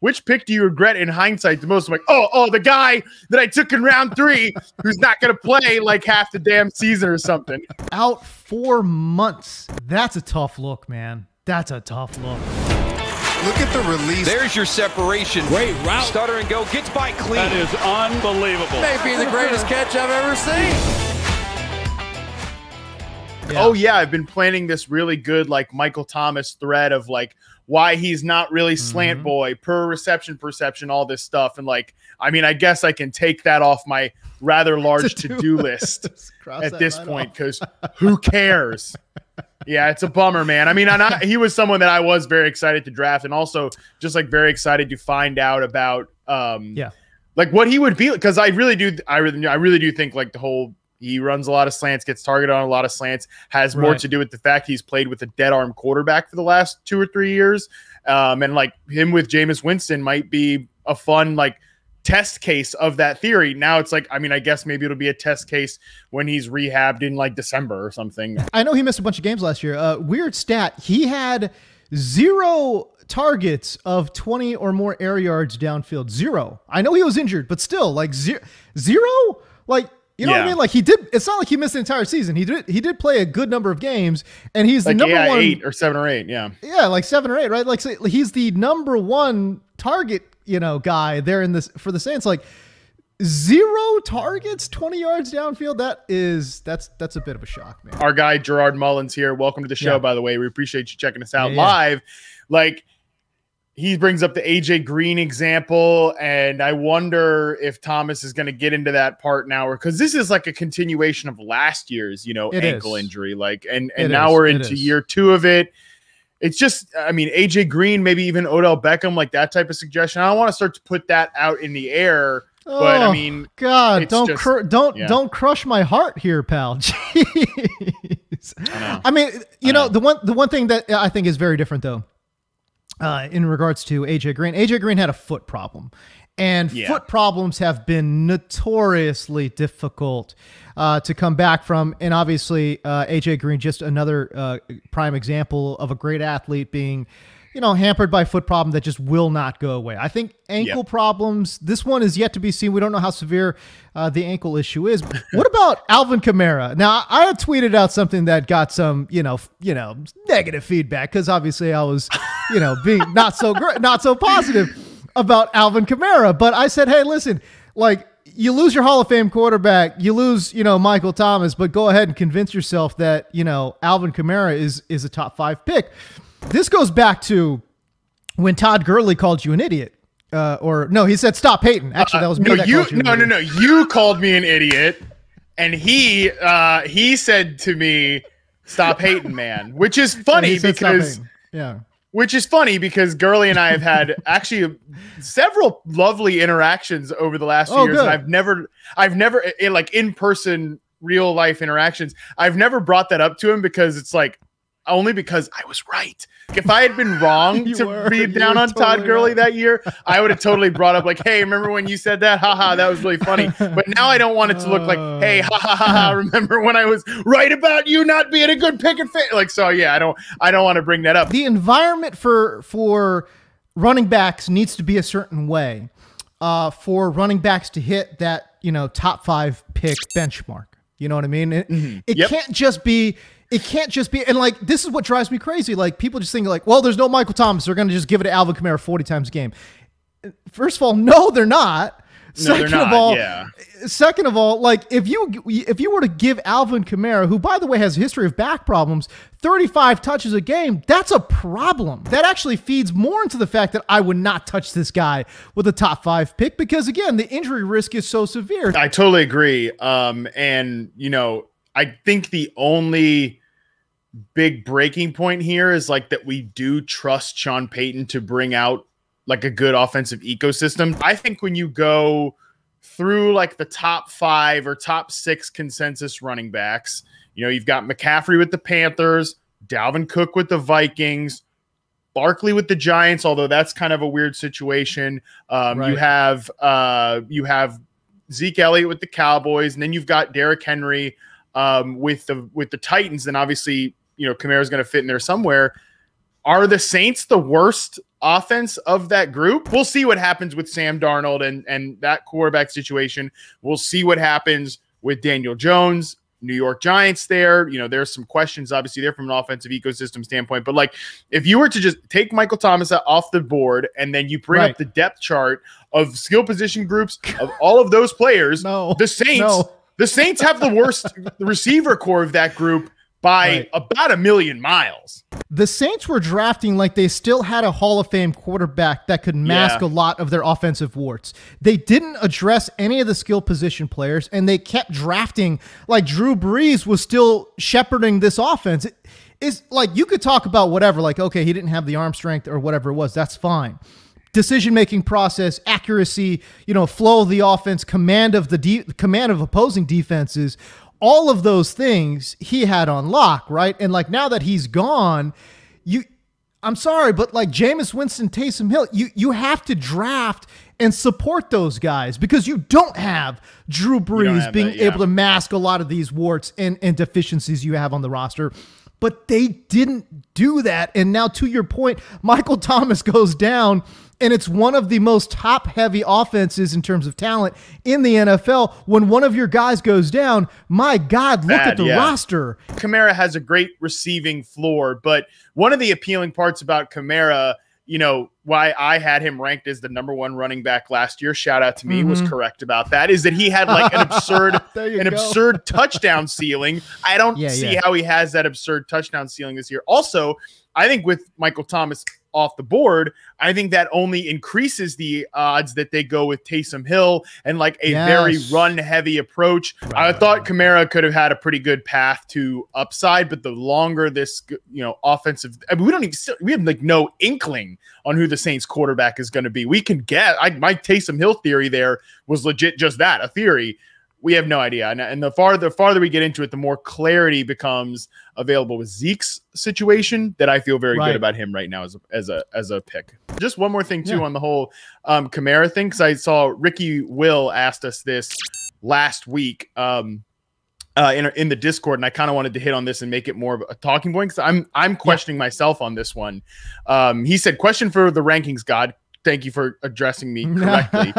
which pick do you regret in hindsight the most? I'm like, oh, the guy that I took in round 3 who's not going to play like half the damn season or something. Out 4 months. That's a tough look, man. That's a tough look. Look at the release. There's your separation. Great route. Stutter and go. Gets by clean. That is unbelievable. Maybe the greatest catch I've ever seen. Yeah. Oh, yeah. I've been planning this really good, like, Michael Thomas thread of, like, why he's not really slant boy, per reception perception, all this stuff. And, like, I mean, I guess I can take that off my rather large to-do list at this point, because who cares? Yeah, it's a bummer, man. I mean, he was someone that I was very excited to draft, and also just like very excited to find out about, like what he would be, because I really do think like the whole he runs a lot of slants, gets targeted on a lot of slants, has more to do with the fact he's played with a dead arm quarterback for the last 2 or 3 years, and like him with Jameis Winston might be a fun like test case of that theory. Now it's like, I mean, I guess maybe it'll be a test case when he's rehabbed in like December or something. I know he missed a bunch of games last year. Weird stat. He had 0 targets of 20 or more air yards downfield. 0. I know he was injured, but still like zero. Like, you know what I mean? Like he did. It's not like he missed the entire season. He did play a good number of games, and he's like, the number one 8 or 7 or 8. Yeah. Yeah. Like 7 or 8, right? Like so he's the number 1 target, guy there in this for the Saints. Like 0 targets, 20 yards downfield. That's a bit of a shock, man. Our guy Gerard Mullins here. Welcome to the show, by the way. We appreciate you checking us out live. Like he brings up the AJ Green example, and I wonder if Thomas is going to get into that part now, because this is like a continuation of last year's, ankle injury. Like, and now we're into year 2 of it. It's just, I mean, AJ Green, maybe even Odell Beckham, like that type of suggestion. I don't want to start to put that out in the air, but I mean, God, don't crush my heart here, pal. Jeez. I mean, the one thing that I think is very different though, in regards to AJ Green had a foot problem, and foot problems have been notoriously difficult to come back from. And obviously AJ Green, just another prime example of a great athlete being, hampered by foot problem that just will not go away. I think ankle problems, this one is yet to be seen. We don't know how severe the ankle issue is. What about Alvin Kamara? Now, I had tweeted out something that got some, negative feedback, because obviously I was, being not so positive about Alvin Kamara. But I said, hey, listen, like, you lose your Hall of Fame quarterback, you lose, Michael Thomas, but go ahead and convince yourself that, Alvin Kamara is a top 5 pick. This goes back to when Todd Gurley called you an idiot. Or no, he said, stop Payton. Actually, that was me. No. You called me an idiot. And he said to me, stop hating, man, which is funny because Gurley and I have had actually several lovely interactions over the last few years. Good. And I've never like in-person real life interactions. I've never brought that up to him, because it's like, only because I was right. If I had been wrong to be down on Todd Gurley that year, I would have totally brought up like, hey, remember when you said that? Haha, that was really funny. But now I don't want it to look like, hey, ha ha ha ha, remember when I was right about you not being a good pick and fit? Like, so yeah, I don't want to bring that up. The environment for running backs needs to be a certain way for running backs to hit that, top 5 pick benchmark. You know what I mean? It can't just be. And like, this is what drives me crazy. Like, people just think like, well, there's no Michael Thomas, they're going to just give it to Alvin Kamara 40 times a game. First of all, no, they're not. Second of all, like if you were to give Alvin Kamara, who by the way has a history of back problems, 35 touches a game, that's a problem. That actually feeds more into the fact that I would not touch this guy with a top 5 pick, because again, the injury risk is so severe. I totally agree. And I think the only big breaking point here is like that we do trust Sean Payton to bring out like a good offensive ecosystem. I think when you go through like the top 5 or top 6 consensus running backs, you've got McCaffrey with the Panthers, Dalvin Cook with the Vikings, Barkley with the Giants, although that's kind of a weird situation. You have Zeke Elliott with the Cowboys, and then you've got Derrick Henry with the Titans. Then obviously, Kamara's going to fit in there somewhere. Are the Saints the worst offense of that group. We'll see what happens with Sam Darnold and that quarterback situation. We'll see what happens with Daniel Jones, New York Giants there. You know, there's some questions obviously there from an offensive ecosystem standpoint. But like, if you were to just take Michael Thomas off the board and then you bring up the depth chart of skill position groups of all of those players, the Saints have the worst receiver core of that group by about a million miles. The Saints were drafting like they still had a Hall of Fame quarterback that could mask a lot of their offensive warts. They didn't address any of the skill position players, and they kept drafting like Drew Brees was still shepherding this offense. It's like, you could talk about whatever, like, okay, he didn't have the arm strength or whatever it was. That's fine. Decision-making process, accuracy, you know, flow of the offense, command of opposing defenses. All of those things he had on lock, right? And like, now that he's gone, I'm sorry, but like Jameis, Winston, Taysom Hill, you have to draft and support those guys, because you don't have Drew Brees being able to mask a lot of these warts and deficiencies you have on the roster. But they didn't do that. And now, to your point, Michael Thomas goes down, and it's one of the most top-heavy offenses in terms of talent in the NFL. When one of your guys goes down, my God, look at the roster. Kamara has a great receiving floor, but one of the appealing parts about Kamara, you know, why I had him ranked as the #1 running back last year, shout out to me, was correct about that, is that he had like an absurd touchdown ceiling. I don't see how he has that absurd touchdown ceiling this year. Also, I think with Michael Thomas off the board, I think that only increases the odds that they go with Taysom Hill and like a very run-heavy approach. I thought Kamara could have had a pretty good path to upside, but the longer this, you know, offensive, I mean, we have like no inkling on who the Saints quarterback is going to be. We can get, my Taysom Hill theory there was legit just that, a theory. We have no idea. And the farther we get into it, the more clarity becomes available with Zeke's situation, that I feel very good about him right now as a pick. Just one more thing too on the whole Kamara thing, because I saw Ricky Will asked us this last week in the Discord, and I kind of wanted to hit on this and make it more of a talking point, because I'm questioning myself on this one. He said, question for the rankings god. Thank you for addressing me correctly.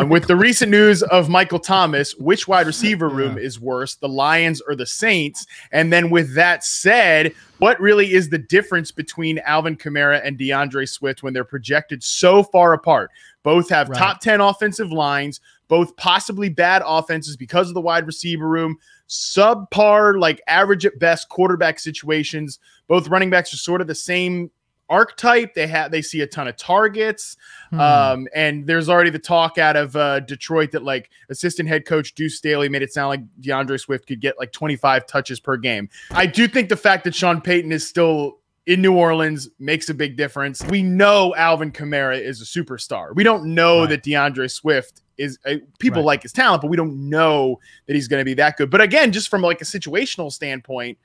With the recent news of Michael Thomas, which wide receiver room is worse, the Lions or the Saints? And then with that said, what really is the difference between Alvin Kamara and DeAndre Swift when they're projected so far apart? Both have top 10 offensive lines, both possibly bad offenses because of the wide receiver room, subpar, like average at best quarterback situations. Both running backs are sort of the same archetype. They see a ton of targets. And there's already the talk out of Detroit that like assistant head coach Deuce Staley made it sound like DeAndre Swift could get like 25 touches per game. I do think the fact that Sean Payton is still in New Orleans makes a big difference. We know Alvin Kamara is a superstar. We don't know that DeAndre Swift is people like his talent, but we don't know that he's going to be that good. But again, just from like a situational standpoint,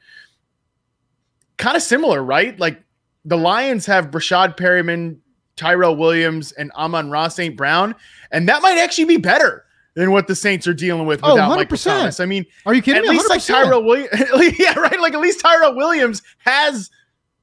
kind of similar, right? Like, the Lions have Brashad Perriman, Tyrell Williams, and Amon-Ra St. Brown, and that might actually be better than what the Saints are dealing with without Michael Thomas. I mean, are you kidding me? At least 100%. Like Tyrell Williams, Like at least Tyrell Williams has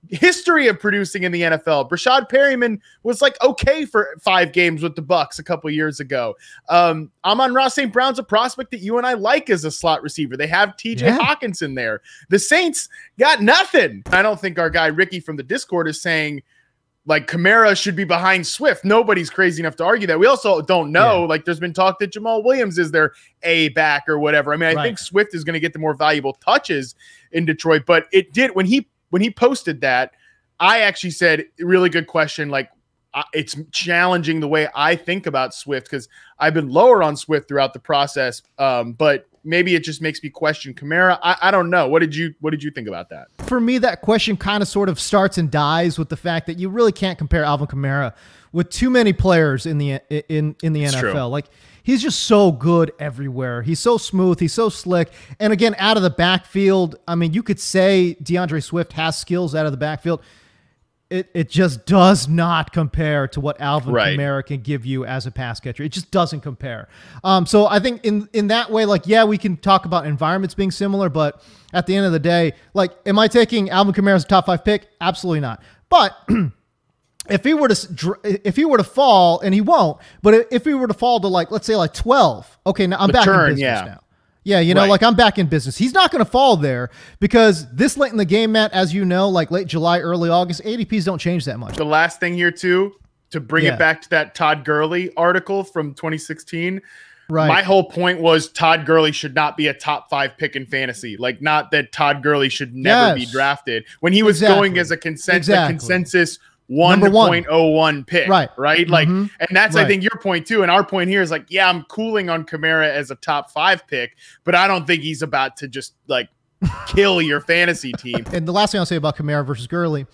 history of producing in the NFL. Brashad Perriman was like okay for 5 games with the Bucs a couple years ago. Amon-Ra St. Brown's a prospect that you and I like as a slot receiver. They have TJ Hawkinson there. The Saints got nothing. I don't think our guy Ricky from the Discord is saying like Kamara should be behind Swift. Nobody's crazy enough to argue that. We also don't know. Like, there's been talk that Jamal Williams is their A back or whatever. I mean, I think Swift is going to get the more valuable touches in Detroit, but it did when he posted that, I actually said, really good question. Like, it's challenging the way I think about Swift, because I've been lower on Swift throughout the process. But maybe it just makes me question Kamara. I don't know. What did you think about that? For me, that question kind of sort of starts and dies with the fact that you really can't compare Alvin Kamara with too many players in the NFL. True. Like, he's just so good everywhere. He's so smooth. He's so slick. And again, out of the backfield, I mean, you could say DeAndre Swift has skills out of the backfield. It just does not compare to what Alvin Kamara can give you as a pass catcher. It just doesn't compare. So I think in that way, like, yeah, we can talk about environments being similar, but at the end of the day, like, am I taking Alvin Kamara as a top 5 pick? Absolutely not. But if he were to fall, and he won't, but if he were to fall to like, let's say like 12, okay, now I'm back in business now. Yeah, you know, like I'm back in business. He's not going to fall there because this late in the game, Matt, as you know, like late July, early August, ADPs don't change that much. The last thing here too, to bring it back to that Todd Gurley article from 2016. Right. My whole point was Todd Gurley should not be a top 5 pick in fantasy. Like, not that Todd Gurley should never be drafted. When he was going as a consensus 1.01 pick, right? Like, and that's I think your point too. And our point here is like, yeah, I'm cooling on Kamara as a top 5 pick, but I don't think he's about to just like kill your fantasy team. And the last thing I'll say about Kamara versus Gurley,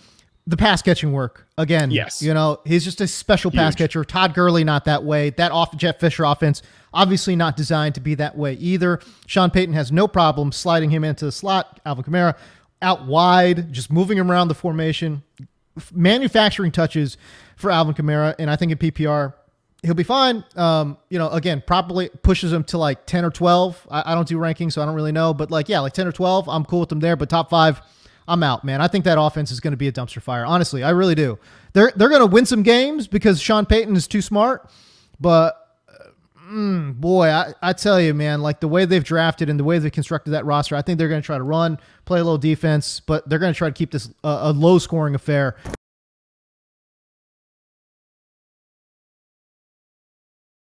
the pass catching work again. Yes, you know, he's just a special pass catcher. Todd Gurley not that way. That Jeff Fisher offense obviously not designed to be that way either. Sean Payton has no problem sliding him into the slot. Alvin Kamara out wide, just moving him around the formation, manufacturing touches for Alvin Kamara, and I think in PPR he'll be fine. You know, again, probably pushes him to like 10 or 12. I don't do rankings, so I don't really know, but like, yeah, like 10 or 12, I'm cool with them there. But top 5, I'm out, man. I think that offense is going to be a dumpster fire. Honestly, I really do. They're going to win some games because Sean Payton is too smart, but boy, I tell you, man, like the way they've drafted and the way they've constructed that roster, I think they're going to try to run, play a little defense, but they're going to try to keep this a low-scoring affair.